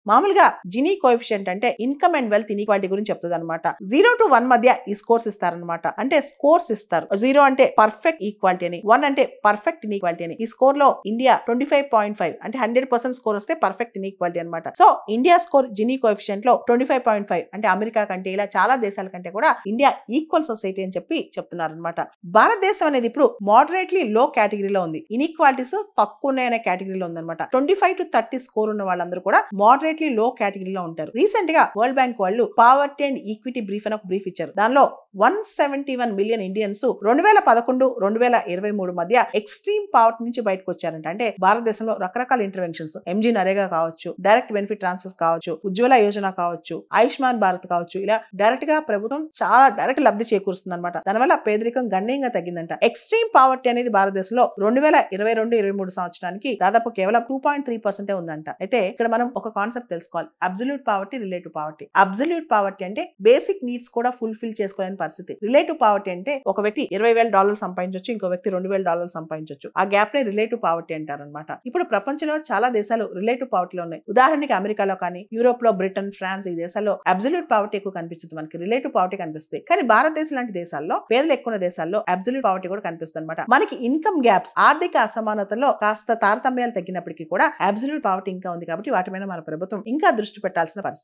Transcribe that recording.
మామూలుగా Gini coefficient అంటే income and wealth inequality గురించి చెప్తుంది అనమాట. 0 to 1 మధ్య ఈ స్కోర్స్ ఇస్తారనమాట. అంటే స్కోర్స్ ఇస్తారు. 0 అంటే పర్ఫెక్ట్ ఈక్వాలిటీ అని, 1 అంటే పర్ఫెక్ట్ ఇన్ఈక్వాలిటీ అని. ఈ స్కోర్ లో ఇండియా 25.5 అంటే 100% స్కోర్ వస్తే పర్ఫెక్ట్ ఇన్ఈక్వాలిటీ అనమాట. So India score Gini coefficient లో 25.5 అంటే అమెరికా కంటే ఇలా చాలా దేశాల కంటే కూడా ఇండియా ఈక్వల్ సొసైటీ అని చెప్తున్నారు అనమాట. భారతదేశం అనేది ఇప్పుడు మోడరేట్లీ లో కేటగిరీలో ఉంది. ఇన్ఈక్వాలిటీస్ తక్కువ ఉన్నాయనే కేటగిరీలో ఉందన్నమాట. 25 to 30 స్కోర్ ఉన్న వాళ్ళందరూ కూడా మోడరేట్లీ లో కేటగిరీలో ఉంటారు. రీసెంట్ గా వరల్డ్ బ్యాంక్ వాళ్ళు పావర్టీ అండ్ ఈక్విటీ బ్రీఫ్ అని ఒక బ్రీఫ్ ఇచ్చారు. దానిలో 171 మిలియన్ ఇండియన్స్ 2011-2023 మధ్య ఎక్స్ట్రీమ్ పావర్టీ నుంచి బయటకు వచ్చారంట. అంటే భారతదేశంలో రకరకాల ఇంటర్వెన్షన్స్, ఎంజీ నరేగా కావచ్చు, డైరెక్ట్ బెనిఫిట్ ట్రాన్స్ఫర్స్ కావచ్చు, ఉజ్వల యోజన కావచ్చు, ఆయుష్మాన్ భారత్ కావచ్చు, ఇలా డైరెక్ట్ గా ప్రభుత్వం చాలా డైరెక్ట్ లబ్ధి చేకూరుస్తుంది అనమాట. దానివల్ల పేదరికం గణనీయంగా తగ్గిందంట. ఎక్స్ట్రీమ్ పావర్టీ అనేది భారతదేశంలో 2022-23 సంవత్సరానికి దాదాపు కేవలం 2.3% ఉందంట. అయితే ఇక్కడ మనం ఒక కాన్సెప్ట్ తెలుసుకోవాలి. Absolute poverty, relative poverty. Absolute poverty అంటే బేసిక్ నీడ్స్ కూడా ఫుల్ఫిల్ చేసుకోలేని పరిస్థితి. రిలేటివ్ పావర్టీ అంటే ఒక వ్యక్తి $20,000 సంపాదించవచ్చు, ఇంకో వ్యక్తి $2,000 సంపాదించవచ్చు. ఆ గ్యాప్ నే రిలేటివ్ పావర్టీ అంటారనమాట. ఇప్పుడు ప్రపంచంలో చాలా దేశాలు రిలేటివ్ పావర్టీలో ఉన్నాయి. ఉదాహరణకి అమెరికాలో కానీ, యూరోప్ లో, బ్రిటన్, ఫ్రాన్స్ ఈ దేశాల్లో అబ్సల్యూట్ పావర్టీ ఎక్కువ కనిపిస్తుంది, మనకి రిలేటివ్ పావర్టీ కనిపిస్తుంది. కానీ భారతదేశం లాంటి దేశాల్లో, పేదలు ఎక్కువ దేశాల్లో అబ్సల్యూట్ పావర్టీ కూడా కనిపిస్తుంది అనమాట. మనకి ఇన్కమ్ గ్యాప్స్, ఆర్థిక అసమానతలో కాస్త తారతమ్యాలు తగ్గినప్పటికీ కూడా అబ్సల్యూట్ పావర్టీ ఇంకా ఉంది. కాబట్టి వాటి మీద మన ప్రభుత్వం ఇంకా దృష్టి పెట్టాల్సిన పరిస్థితి.